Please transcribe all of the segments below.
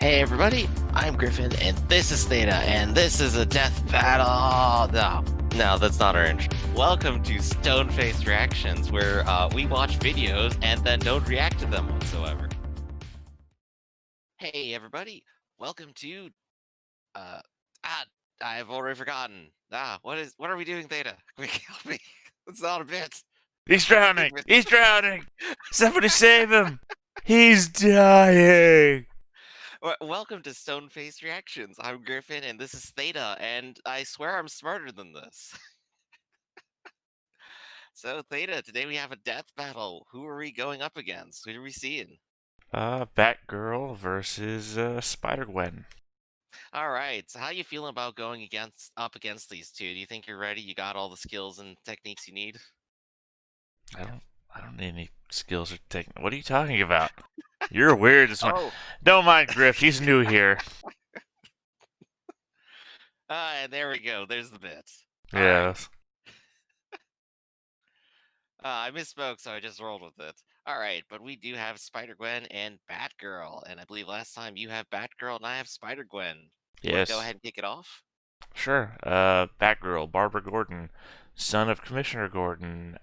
Hey everybody, I'm Griffin, and this is Theta, and this is a death battle. No, that's not our intro. Welcome to Stone-Faced Reactions, where we watch videos and then don't react to them whatsoever. Hey everybody, welcome to uh ah I've already forgotten. What are we doing, Theta? Quick, help me. It's not a bit. He's It's drowning! stupid. He's drowning! Somebody save him! He's dying! Welcome to Stone-Faced Reactions. I'm Griffin, and this is Theta, and I swear I'm smarter than this. So, Theta, today we have a death battle. Who are we going up against? Who are we seeing? Batgirl versus Spider-Gwen. All right. So, how you feeling about going up against these two? Do you think you're ready? You got all the skills and techniques you need? I don't I don't need any skills or technique. What are you talking about? You're weird this one. Oh, Don't mind Griff, he's new here. and there we go. There's the bit. All right. Yes. I misspoke, so I just rolled with it. All right, but we do have Spider-Gwen and Batgirl, and I believe last time you have Batgirl and I have Spider-Gwen. You want to go Yes. ahead and kick it off? Sure. Batgirl, Barbara Gordon, son of Commissioner Gordon,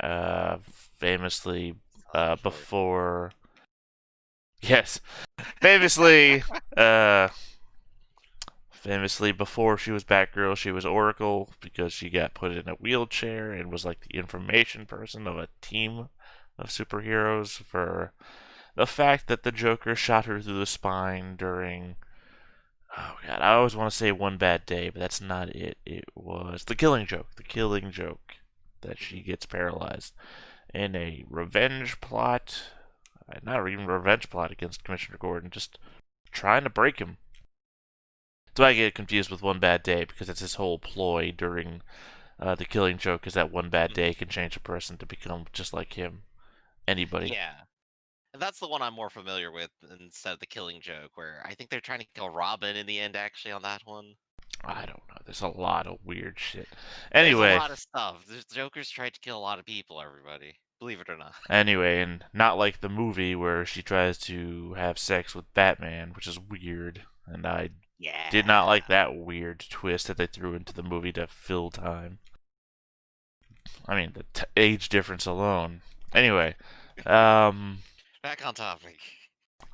famously Sure. before yes. Famously Famously, before she was Batgirl, she was Oracle because she got put in a wheelchair and was like the information person of a team of superheroes for the fact that the Joker shot her through the spine during. Oh god, I always want to say One Bad Day, but that's not it. It was The Killing Joke. The Killing Joke that she gets paralyzed in a revenge plot. Not even revenge plot against Commissioner Gordon, just trying to break him. So I get confused with One Bad Day because it's his whole ploy during the Killing Joke is that one bad day Mhm. can change a person to become just like him. Anybody. Yeah. That's the one I'm more familiar with instead of the Killing Joke, where I think they're trying to kill Robin in the end, actually, on that one. I don't know. There's a lot of weird shit. There's a Anyway, lot of stuff. The Joker's tried to kill a lot of people, everybody. Believe it or not. and not like the movie where she tries to have sex with Batman, which is weird, and I did not Yeah. like that weird twist that they threw into the movie to fill time. I mean, the age difference alone. Anyway, um, Back on topic.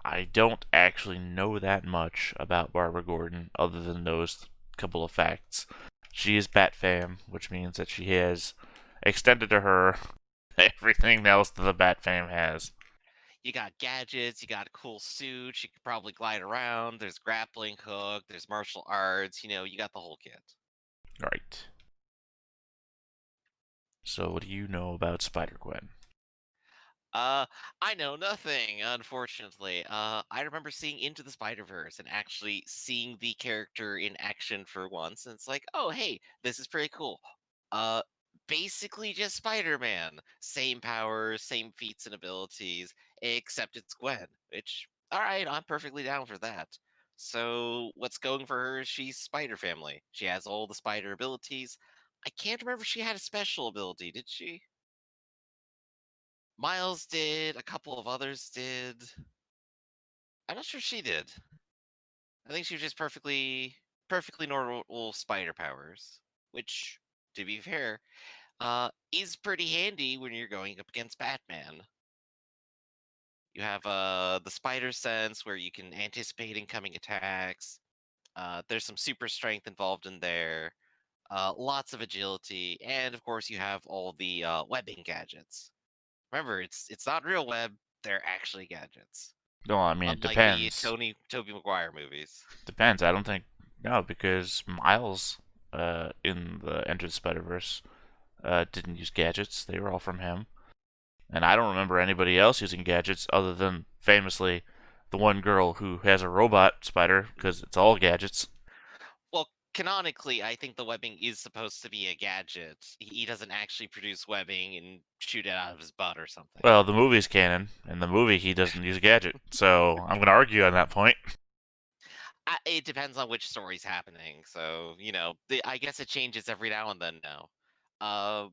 I don't actually know that much about Barbara Gordon other than those couple of facts. She is Bat-Fam, which means that she has extended to her everything else that the Bat-Fam has. You got gadgets, you got a cool suit, you could probably glide around, there's grappling hook, there's martial arts, you got the whole kit. Right. So what do you know about Spider-Gwen? Uh, I know nothing, unfortunately. I remember seeing Into the Spider-Verse and actually seeing the character in action for once, and it's like, oh, hey, this is pretty cool. Uh, Basically just Spider-Man. Same powers, same feats and abilities, except it's Gwen, which, all right, I'm perfectly down for that. So, what's going for her is she's Spider Family. She has all the spider abilities. I can't remember if she had a special ability, did she? Miles did, a couple of others did. I'm not sure she did. I think she was just perfectly normal spider powers, which, to be fair, is pretty handy when you're going up against Batman. You have the spider sense where you can anticipate incoming attacks. There's some super strength involved in there. Lots of agility, and of course you have all the webbing gadgets. Remember, it's not real web; they're actually gadgets. Well, I mean, it Unlike the depends. Toby Maguire movies. Depends. I don't think no, because Miles, in the Enter the Spider-Verse, didn't use gadgets. They were all from him. And I don't remember anybody else using gadgets other than famously the one girl who has a robot spider because it's all gadgets. Well, canonically, I think the webbing is supposed to be a gadget. He doesn't actually produce webbing and shoot it out of his butt or something. Well, the movie's canon. In the movie, he doesn't use a gadget. So I'm going to argue on that point. It depends on which story's happening. So, I guess it changes every now and then now. Uh,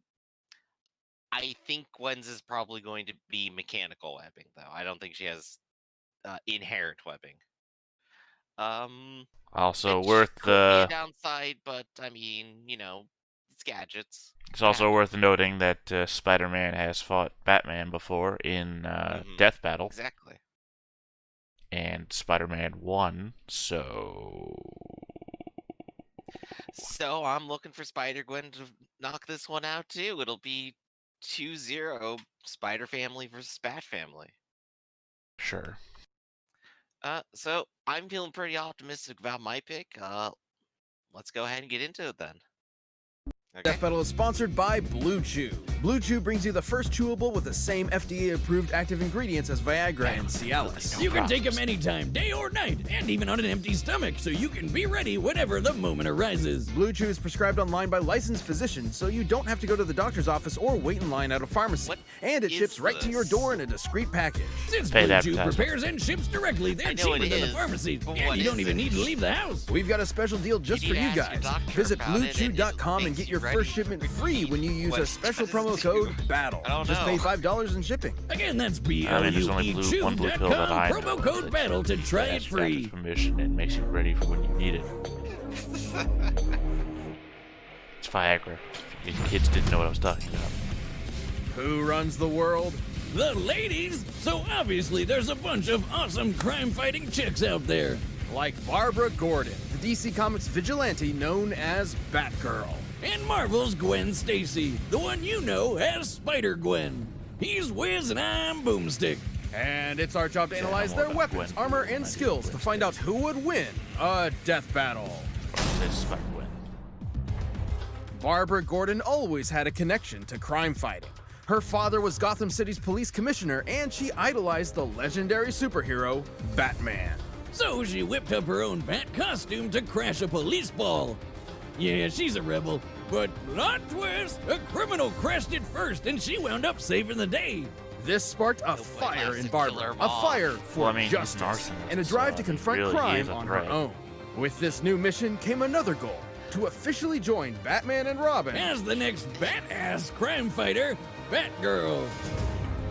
I think Gwen's is probably going to be mechanical webbing, though. I don't think she has inherent webbing. Also which worth could be a the. downside, but I mean, it's gadgets. It's It also worth happens. noting that Spider-Man has fought Batman before in Death Battle, Exactly. and Spider-Man won. So I'm looking for Spider-Gwen to knock this one out too. It'll be 2-0 Spider Family versus Bat Family. Sure. So I'm feeling pretty optimistic about my pick. Let's go ahead and get into it then. Okay. Death Battle is sponsored by Blue Chew. Blue Chew brings you the first chewable with the same FDA-approved active ingredients as Viagra and Cialis. You can take them anytime, day or night, and even on an empty stomach, so you can be ready whenever the moment arises. Blue Chew is prescribed online by licensed physicians, so you don't have to go to the doctor's office or wait in line at a pharmacy. What and it is ships right to your this? door in a discreet package. Since Paid Blue Chew advertisement. prepares and ships directly, I they're know cheaper it than the is, pharmacy, but and what you don't is even it? need to leave the house. We've got a special deal just You for need you to ask your guys. doctor Visit about it, and bluechew.com it and get your makes you first ready shipment when free you when you use a what special does it promo do? code BATTLE. I don't Just pay know. $5 in shipping. Again, that's there's only one blue pill that I BLUEchew.com, know promo code that BATTLE to try it asks free. doctor's permission and makes you ready for when you need it. It's Viagra. If you kids didn't know what I was talking about. Who runs the world? The ladies! So obviously there's a bunch of awesome crime-fighting chicks out there. Like Barbara Gordon, the DC Comics vigilante known as Batgirl. And Marvel's Gwen Stacy, the one you know as Spider-Gwen. He's Wiz and I'm Boomstick. And it's our job to Yeah, analyze I'm their all about weapons, Gwen. armor, I and do skills Gwen to find out who would win a death battle. It says Spider-Gwen. Barbara Gordon always had a connection to crime fighting. Her father was Gotham City's police commissioner, and she idolized the legendary superhero, Batman. So she whipped up her own bat costume to crash a police ball. Yeah, she's a rebel, but plot twist, a criminal crashed it first and she wound up saving the day. This sparked a Nobody fire has in to kill Barbara, her a mom. fire for Well, I mean, he's an justice, arsonist, and a drive so to confront really, he crime is a on her threat. own. With this new mission came another goal, to officially join Batman and Robin. As the next badass crime fighter, Batgirl.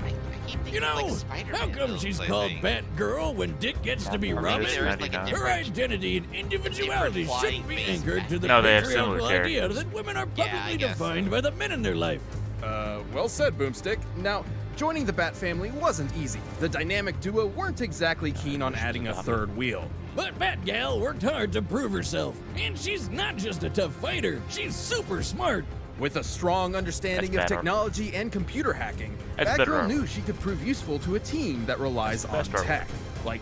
I keep thinking You know, like Spider-Man how come villains, she's I called think. Batgirl when Dick gets to be Batman Robin? is There is like a 99. Her identity and individuality different shouldn't be flying anchored to the No, they have similar patriarchal idea characters. that women are Yeah, I publicly guess defined so. by the men in their life. Well said, Boomstick. Now, joining the Bat family wasn't easy. The dynamic duo weren't exactly keen on adding a third wheel. But Batgal worked hard to prove herself. And she's not just a tough fighter, she's super smart. With a strong understanding That's of better. technology and computer hacking, That's better Batgirl armor. knew she could prove useful to a team that relies on best armor. tech. Like,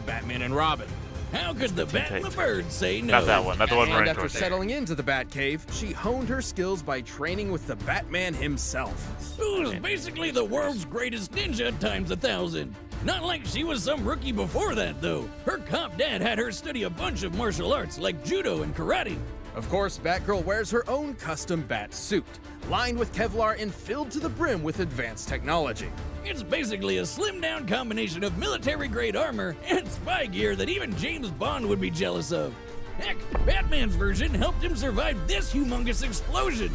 Batman and Robin. How could the Bat and the Titans. Bird say no? Not that one. Not the one And right after towards there. settling into the Batcave, she honed her skills by training with the Batman himself. Who's basically the world's greatest ninja times 1,000. Not like she was some rookie before that, though. Her cop dad had her study a bunch of martial arts like judo and karate. Of course, Batgirl wears her own custom bat suit, lined with Kevlar and filled to the brim with advanced technology. It's basically a slimmed down combination of military grade armor and spy gear that even James Bond would be jealous of. Heck, Batman's version helped him survive this humongous explosion.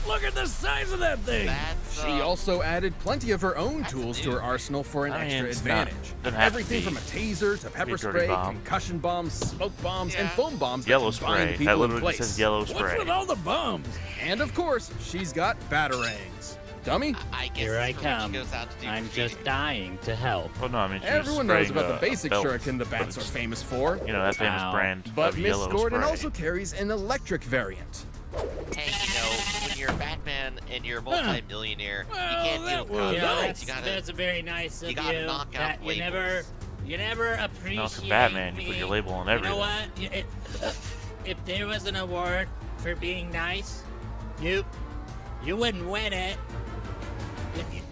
Look at the size of that thing! That's, She also added plenty of her own that's tools to new. her arsenal for an I mean, extra it's not- advantage. doesn't have to Everything be- from a taser to pepper a dirty spray, bomb. concussion bombs, smoke bombs, and Yeah. foam bombs Yellow that can bind spray. people That in literally place. says yellow What's spray. with all the bombs? And of course, she's got batarangs. Dummy? I guess Here I this information come. goes out to do I'm graffiti. just dying to help. Oh no, I mean, she's Everyone knows spraying about the a basic belt, shuriken the but bats are it's, famous for. You know, that famous Ow. brand But of Miss yellow Gordon spray. also carries an electric variant. Hey, when you're a Batman and you're a multi-millionaire, Well, you can't that deal with was- You know, conflict. that's, You gotta. that's very nice of you gotta you. knock out That you labels. never appreciate No, for Batman, me. you put your label on You everything. know what? If there was an award for being nice, you wouldn't win it.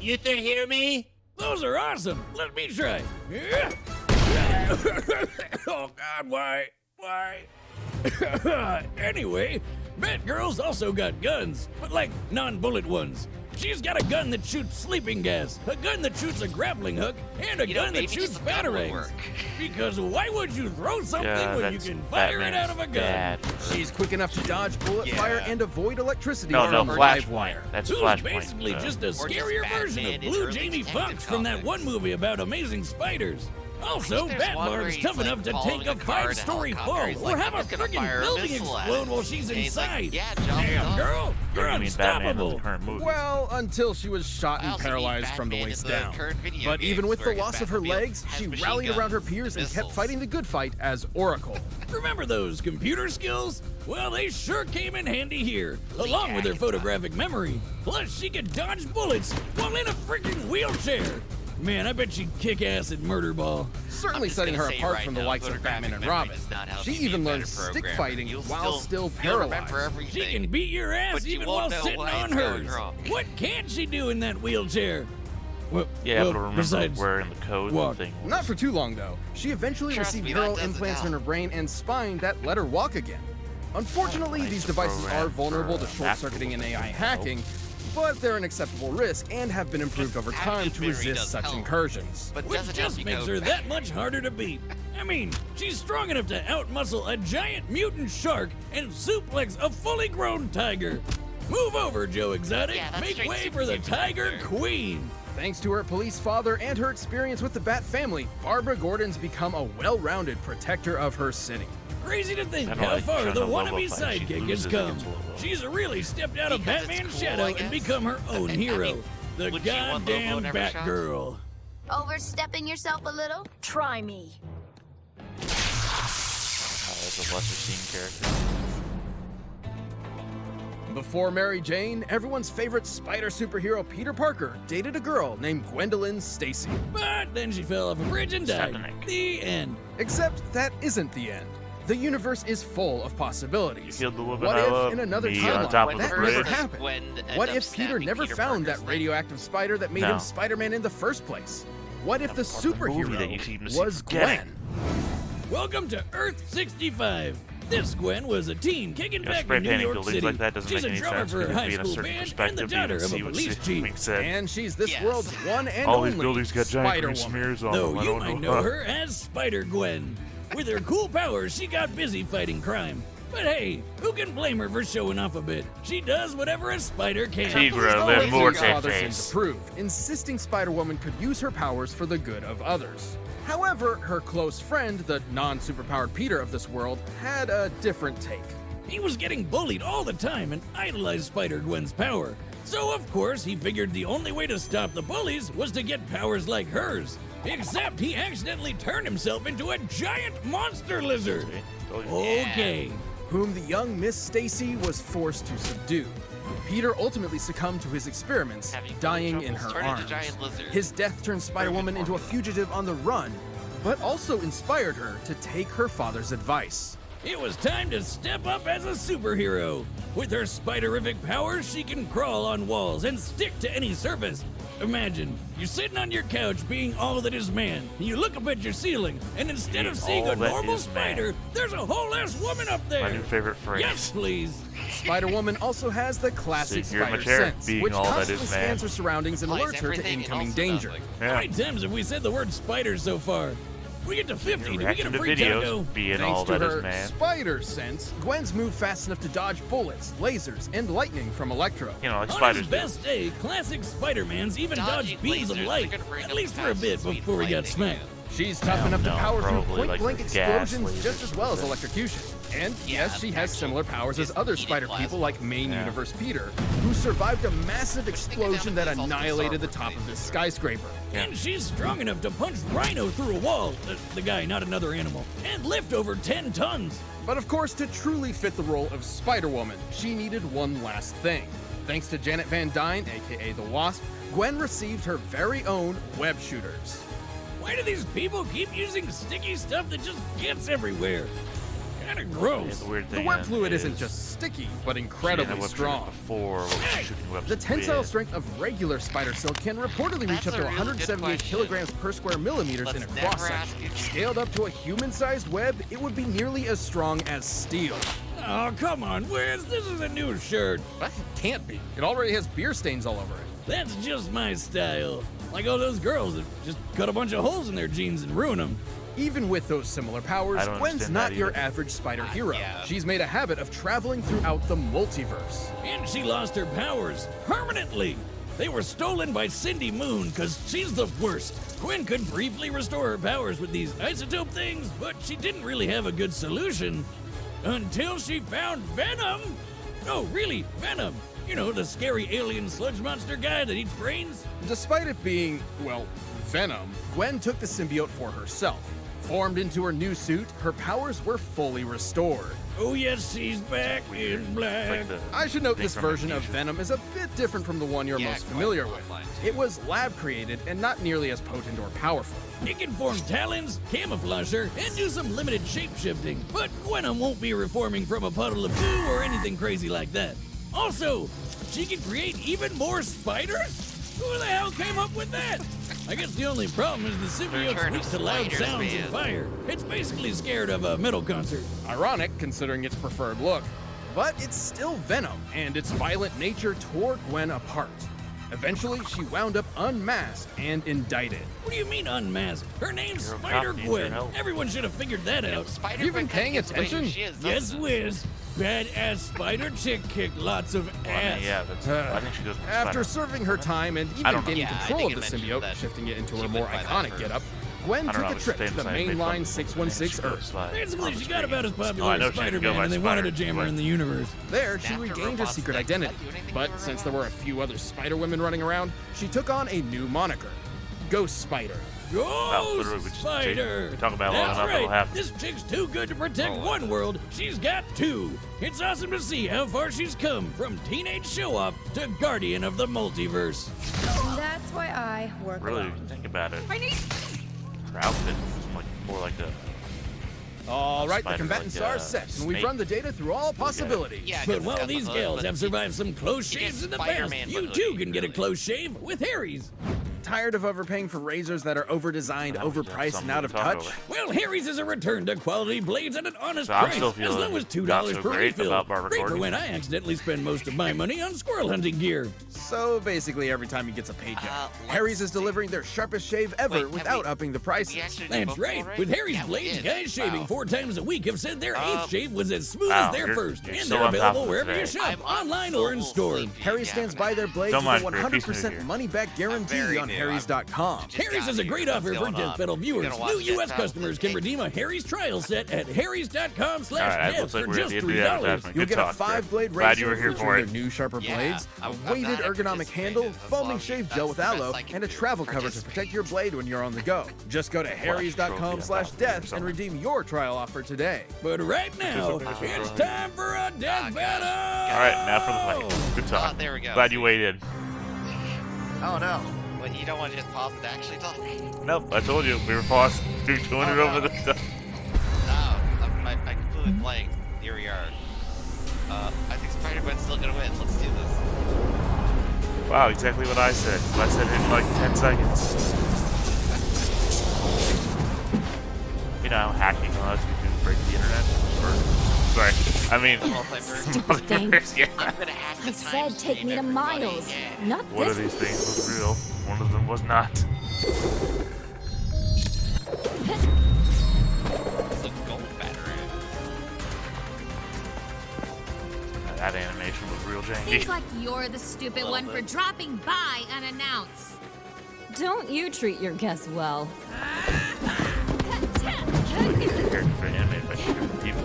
You three hear me? Those are awesome. Let me try. Yeah. Oh God, why? Anyway, Batgirl's also got guns, but like non-bullet ones. She's got a gun that shoots sleeping gas, a gun that shoots a grappling hook, and a gun that maybe shoots just a gun would batarangs. work. Because why would you throw something Yeah, when you that's can fire it out Batman's of a gun? dad. She's quick enough to dodge bullet Yeah. fire and avoid electricity No, from no, live Flashpoint. wire. That's Who's Flashpoint. basically just a Or just scarier version Batman of in Blue early Jamie Detective Foxx from that comics. one movie about amazing spiders. Also, There's one where Batgirl's he's, tough like, enough to following take a a car in a 5-story helicopter. fall He's or like, have "I'm a just gonna friggin' fire a building missile at explode it." while she's And he's like, inside. "Yeah, jump, Damn, jump." girl, you're You mean Batman in the unstoppable. current movie? Well, until she was shot I and also mean paralyzed from the Batman waist in the down. current video But even games with the where his loss of her Batmobile legs, has she machine rallied around her guns peers and kept missiles. fighting the good fight as Oracle. Remember those computer skills? Well, they sure came in handy here, along with her photographic memory. Plus, she could dodge bullets while in a freaking wheelchair. Man, I bet she'd kick ass at Murder Ball. Certainly just setting gonna her say apart right from the now, likes of photographic Batman and memory Robin. does not help She you be a even better learned stick programmer. fighting You'll while still you'll remember paralyzed. everything. She can beat your ass But you even won't while know sitting why on it's going hers. wrong. What can't she do in that wheelchair? Well, Yeah, well, but remember besides, where in the code walk. the thing was. Not for too long, though. She eventually Trust received me, that neural doesn't implants in help. her brain and spine that let her walk again. Unfortunately, Nice these devices program are vulnerable for to short-circuiting and Batgirl AI to hacking, but they're an acceptable risk and have been improved over time to memory resist does such help. incursions. But Which doesn't help just you makes go her back. that much harder to beat. I mean, she's strong enough to outmuscle a giant mutant shark and suplex a fully grown tiger. Move over, Joe Exotic. Yeah, that's Make straight way super for the human Tiger right there. Queen. Thanks to her police father and her experience with the Bat family, Barbara Gordon's become a well-rounded protector of her city. Crazy to think Kinda how like far trying the to Lobo wannabe fight. She sidekick has loses come. against Lobo. She's really stepped out of Because it's Batman's cool, shadow I and guess. become her own I hero. mean, The would you want Lobo goddamn in every shot? Batgirl. Overstepping yourself a little? Try me. As a lesser seen character. Before Mary Jane, everyone's favorite spider superhero Peter Parker dated a girl named Gwendolyn Stacy. But then she fell off a bridge and died. Stepanek. The end. Except that isn't the end. The universe is full of possibilities. You killed the woman What I if love, in another me on timeline top of that the never bridge. happened? Gwen ended What up if Peter snapping never Peter found Parker's that neck? radioactive spider that made No. him Spider-Man in the first place? What if the Or the movie that you seem to superhero see was forgetting. Gwen? Welcome to Earth 65. This Gwen was a teen kicking back spray in New painting York buildings City. like that doesn't She's make a any drummer sense for a because high being a school certain band and the perspective, you daughter can of a see what's police chief. being said. And she's this Yes. world's one and All only these buildings got giant green Spider-Woman. smears on Though them. I you don't might know. know her as Spider-Gwen. With her cool powers, she got busy fighting crime. But hey, who can blame her for showing off a bit? She does whatever a spider can. Tigra Always le her morte father seemed face. to prove, insisting Spider-Woman could use her powers for the good of others. However, her close friend, the non-superpowered Peter of this world, had a different take. He was getting bullied all the time and idolized Spider-Gwen's power. So of course he figured the only way to stop the bullies was to get powers like hers. Except he accidentally turned himself into a giant monster lizard. Okay. Whom the young Miss Stacy was forced to subdue. Peter ultimately succumbed to his experiments, Having dying in troubles her turning to arms. giant lizards. His death turned Spider-Woman into a fugitive on the run, but also inspired her to take her father's advice. It was time to step up as a superhero. With her spiderific powers, she can crawl on walls and stick to any surface. Imagine, you're sitting on your couch being all that is man, and you look up at your ceiling, and instead of seeing all a that normal is man. spider, there's a whole ass woman up there. My new favorite phrase. Yes, please. Spider-Woman also has the classic Sit here in my spider chair, sense, being which all that constantly is man. scans her surroundings and Applies alerts her to everything and incoming also danger. nothing. How Yeah. many times have we said the word spider so far? We get to 50, do we get Reaction a to free videos, taco? being Thanks all to that her is man. spider sense, Gwen's moved fast enough to dodge bullets, lasers, and lightning from Electro. You know, like On spiders his do. best day, classic Spider-Man's even Dodging dodged beams of lasers, light, they're gonna bring at up least the for a bit fast speed before he got lightning smacked. again. She's tough enough to no, power through probably like point-blank the gas explosions just lasers as well as or electrocution. And Yeah, yes, she has actual similar powers as other heated spider plasma. people like main Yeah. universe Peter, who survived a massive But I think explosion that it's also annihilated the Star top Wars of this lasers. skyscraper. And she's strong enough to punch Rhino through a wall, the guy, not another animal, and lift over 10 tons. But of course, to truly fit the role of Spider-Woman, she needed one last thing. Thanks to Janet Van Dyne, aka the Wasp, Gwen received her very own web shooters. Why do these people keep using sticky stuff that just gets everywhere? Kinda gross. The weird The thing web fluid is isn't just sticky, but she had a incredibly web strong. shooter before what was shooting webs The tensile with. strength of regular spider silk can reportedly reach That's up to a really good 178 question. kilograms per square millimeters in a Let's never cross ask section. you. Scaled up to a human-sized web, it would be nearly as strong as steel. Oh, come on, Wiz, this is a new shirt. But it can't be. It already has beer stains all over it. That's just my style. Like all those girls that just cut a bunch of holes in their jeans and ruin them. Even with those similar powers, I don't Gwen's understand not that your either. average spider hero. yeah. She's made a habit of traveling throughout the multiverse. And she lost her powers permanently. They were stolen by Cindy Moon, because she's the worst. Gwen could briefly restore her powers with these isotope things, but she didn't really have a good solution. Until she found Venom! No, really, Venom! You know, the scary alien sludge monster guy that eats brains? Despite it being, well, Venom, Gwen took the symbiote for herself. Formed into her new suit, her powers were fully restored. Oh yes, she's back in black. I should note this version of Venom is a bit different from the one you're most familiar with. It was lab created and not nearly as potent or powerful. It can form talons, camouflage her, and do some limited shape-shifting, but Gwen won't be reforming from a puddle of goo or anything crazy like that. Also, she can create even more spiders? Who the hell came up with that? I guess the only problem is the symbiote's weak to loud sounds and fire. It's basically scared of a metal concert. Ironic, considering its preferred look. But it's still Venom, and its violent nature tore Gwen apart. Eventually, she wound up unmasked and indicted. What do you mean unmasked? Her name's Spider-Gwen. Everyone should have figured that out. Have you been paying attention? Yes, whiz. Badass spider chick kicked lots of ass. Yeah, I think she goes with After Spider. serving her time and even gaining control of the symbiote, shifting it into her more iconic getup, Gwen took a trip to the mainline 616 Earth. Basically, she got about as popular as Spider-Man, and they wanted to jam her in the universe. There, she regained her secret identity. But since there were a few other Spider-Women running around, she took on a new moniker, Ghost Spider. Ghost Spider! We talk about it long That's enough, it'll right. happen. This chick's too good to protect one world. She's got two. It's awesome to see how far she's come from teenage show-off to guardian of the multiverse. And that's why I work Really, alone. think about it. I need... Her outfit is like more like a All right, the Spider, combatants like, are set, and snake. we've run the data through all possibilities. Yeah, But while these gals have survived some close You get shaves in the past, Spider-Man you with too hoodie, can get a really. close shave with Harry's. Tired of overpaying for razors that are overdesigned, overpriced, and out of touch? Well, Harry's is a return to quality blades at an honest So I'm price, still as feeling low as $2 not so per great refill. about Barbara Great for Gordon. when I accidentally spend most of my money on squirrel hunting gear. So basically, every time he gets a paycheck, let's Harry's is see. delivering their sharpest shave ever Wait, have without we- upping the We prices. actually did That's both right. already? With Harry's Yeah, we blades, did. guys shaving Wow. 4 times a week have said their eighth shave was as smooth Wow, as their you're- first, you're and so they're on top available of it wherever you today. shop, I'm online or in so store. sleepy. Harry Yeah, stands man. by their blades Don't with a mind, Griff, he's new 100% here. money-back guarantee very on new. harrys.com. Just Harry's got is a here. great What's offer for going Death on? Metal viewers. Gonna watch New that U.S. now. customers can Hey. redeem a Harry's trial set at harrys.com/death Alright, looks like for we're at just the end of the $3. advertisement. You'll Good get a talk, Griff. 5-blade Glad you razor were here featuring for their it. new sharper Yeah, blades, I'm a not weighted ergonomic handle, participated, as foaming long shave as gel with that's the best aloe, I can and a do. travel cover to protect your blade when you're on the go. Just go to harrys.com/death and redeem your trial offer today. But right now, it's time for a death battle! Alright, now for the fight. Good talk. There we go. Glad you waited. Oh no. What, you don't want to just pause it to actually talk? Nope, I told you. We were paused. We were doing it over the stuff. No, I completely blanked. Here we are. I think Spider-Gwen's still gonna win. Let's do this. Wow, exactly what I said. I said it in like 10 seconds. You know, hacking allows you to break the internet. Sorry. I mean, Stupid thing. yeah. I'm gonna hack the I said time take stream, me to everybody, Miles, yeah. not One of this. these things was real. One of them was not. It's a gold battery. That animation was real janky. Seems like you're the stupid one for dropping by unannounced. Don't you treat your guests well. Characters are animated by different people.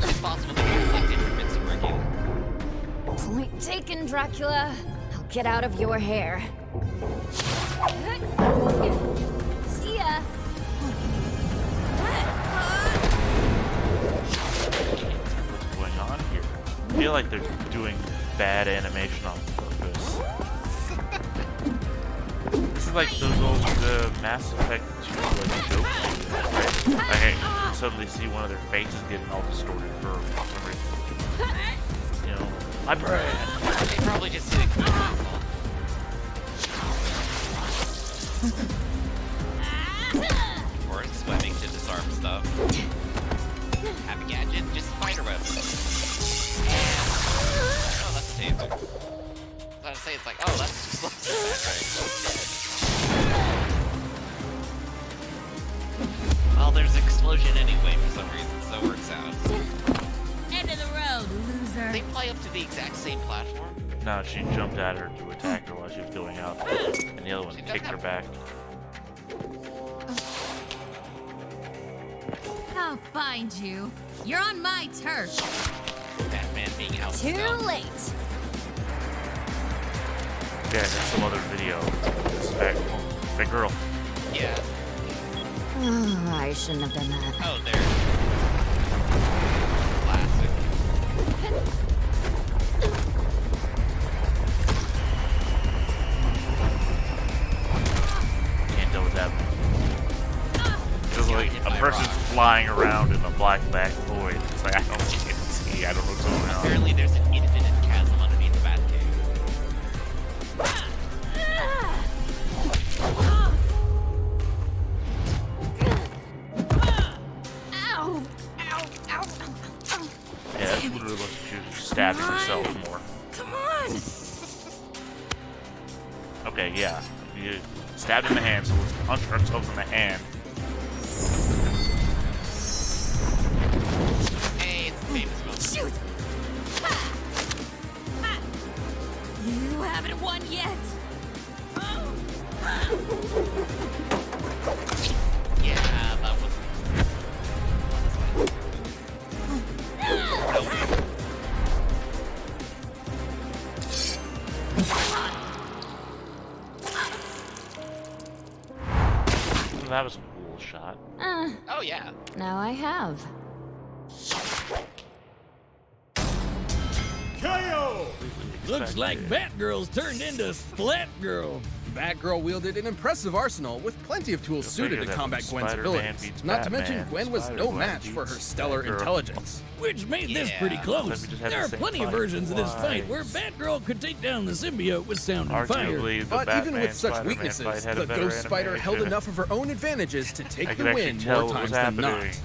It's possible to reflect increments of regular. Point taken, Dracula. I'll get out of your hair. See ya. What's going on here? I feel like they're doing bad animation on purpose. This is like those old Mass Effect 2 like jokes. Right? I suddenly see one of their faces getting all distorted for some reason. You know, my brain. They probably just did it. Or swimming to disarm stuff. Have a gadget, just spider web. Oh, that's safe. I was about to say, it's like, oh, that's just like that, right? Well, there's an explosion anyway for some reason, so it works out. End of the road, loser. They fly up to the exact same platform? No, she jumped at her to attack her while she was going up, and the other one kicked her back. I'll find you. You're on my turf. Batman being out. Too late. Yeah, there's some other video. This is Batgirl. Yeah. Oh, I shouldn't have done that. Oh, there. Classic. Can't tell what's happening. Just like a person's flying around in a black void. It's like I don't see. I don't know what's going on. Apparently, there's an infinite chasm underneath the Batcave. Ow! Ow! Ow! Ow! Yeah, that's literally what she was stabbing herself more. Come on! Okay, yeah. You stabbed in the hand, so let's punch ourselves in the hand. Hey, it's the famous moment. Shoot! Ha! Ha! You haven't won yet. Yeah, that was. That was a cool shot. Oh yeah. Now I have. Looks like Batgirl's turned into Splat Girl. Batgirl wielded an impressive arsenal with plenty of tools suited to that combat when Gwen's Spider-Man abilities. beats Not to mention, Batman, Gwen was no Spider-Gwen match for her beats stellar Batgirl. intelligence. Which made this Yeah. pretty Let close. me just have There the are same plenty of fight versions of this fight twice. where Batgirl could take down the symbiote with sound and fire. Arguably, the But Batman even with such Spider-Man weaknesses, fight had a the better Ghost Spider held animation. enough of her own advantages to I take could the actually win tell more what was times than happening. not.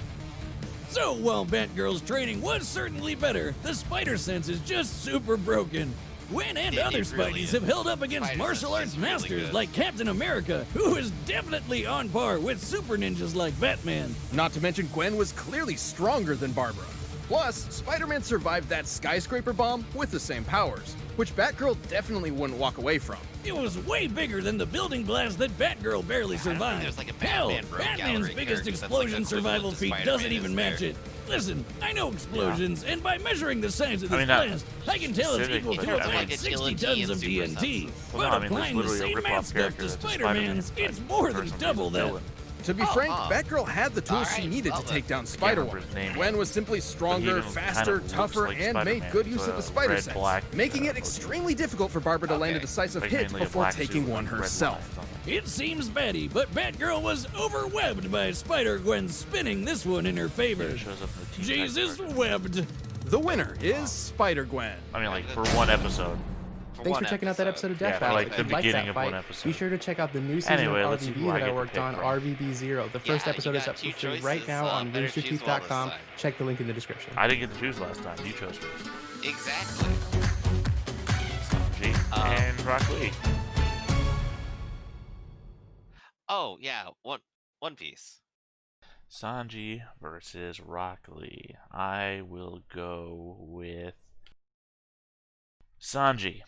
So while Batgirl's training was certainly better, the spider sense is just super broken. Gwen and It other really Spideys is. have held up against Spider martial sense arts is really masters good. like Captain America, who is definitely on par with super ninjas like Batman. Not to mention, Gwen was clearly stronger than Barbara. Plus, Spider-Man survived that skyscraper bomb with the same powers, which Batgirl definitely wouldn't walk away from. It was way bigger than the building blast that Batgirl barely I don't think survived. there's like a Hell, Batman rogue Batman's gallery biggest character that's like explosion equivalent survival to feat Spider-Man doesn't even is match there. it. Listen, I know explosions, and by measuring the size of I this mean, not blast, I can tell it's specific, equal but to yeah, about like a 60 TNT tons of and super TNT. substance. Well, But no, I mean, applying the there's same literally a math rip-off stuff character to that's a Spider-Man's, Spider-Man it's fight more for than some double reason that. villain. To be Oh, frank, huh. Batgirl had the tools she Alright, needed to well take then. down Spider-Woman. remember his name. Gwen was simply stronger, even faster, kind of tougher, looks like and made Spider-Man. good use It's of a the spider red, sense, black, making it extremely difficult for Barbara to land a Okay. decisive Like hit mainly a before black taking suit one with red herself. lines on it. It seems batty, but Batgirl was overwebbed by Spider-Gwen spinning this one in her favor. It shows up in the Teen Titans Jesus version. webbed. The winner is Spider-Gwen. I mean, like, for one episode. Thanks for checking out that episode of Death Yeah, Valley. like if the you like beginning that of one fight, episode. be sure to check out the new season Anyway, of let's see RVB who I that I get to worked pick on, from. RVB 0. The first Yeah, you episode is got up for two free right choices, now on better choose well this roosterteeth.com. time. Check the link in the description. I didn't get to choose last time. You chose first. Exactly. G and Rock Lee. Oh yeah, One Piece. Sanji versus Rock Lee. I will go with Sanji.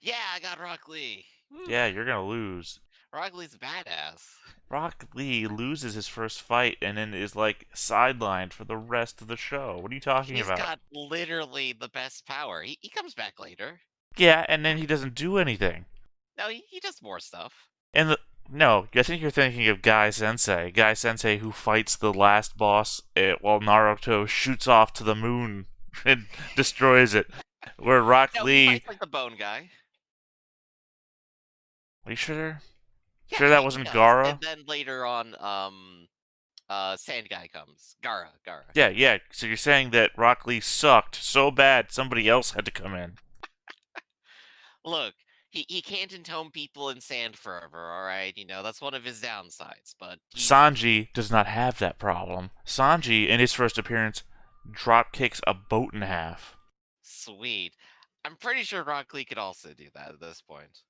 Yeah, I got Rock Lee. Woo. Yeah, you're gonna lose. Rock Lee's a badass. Rock Lee loses his first fight and then is like sidelined for the rest of the show. What are you talking He's about? got literally the best power. He comes back later. Yeah, and then he doesn't do anything. No, he does more stuff. And no, I think you're thinking of Guy Sensei. Guy Sensei who fights the last boss while Naruto shoots off to the moon and destroys it. Where Rock No, Lee... he fights like the bone guy. Are you sure? Yeah, Sure that he wasn't does. Gaara? And then later on, Sand Guy comes. Gaara. Yeah. So you're saying that Rock Lee sucked so bad somebody else had to come in. Look, he can't entome people in sand forever, alright? You know, that's one of his downsides, but Sanji does not have that problem. Sanji, in his first appearance, drop kicks a boat in half. sweet. I'm pretty sure Rock Lee could also do that at this point.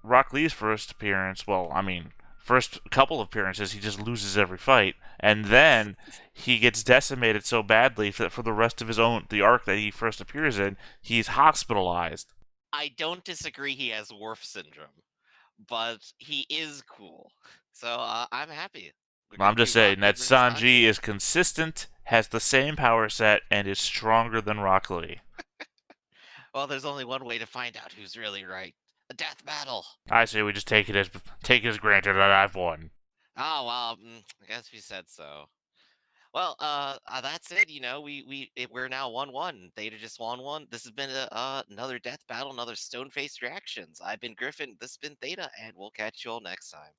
Rock Lee's first appearance, well, I mean, first couple of appearances, he just loses every fight, and then he gets decimated so badly that for the rest of the arc that he first appears in, he's hospitalized. I don't disagree he has Worf syndrome, but he is cool. So I'm happy. I'm just saying that Good Sanji. Sanji is consistent, has the same power set, and is stronger than Rock Lee. Well, there's only one way to find out who's really right. A death battle. I say we just take it as granted that I've won. Oh, well, I guess we said so. Well, that's it. You know, we're now 1-1. Theta just won one. This has been another death battle, another stone-faced reactions. I've been Griffin. This has been Theta, and we'll catch you all next time.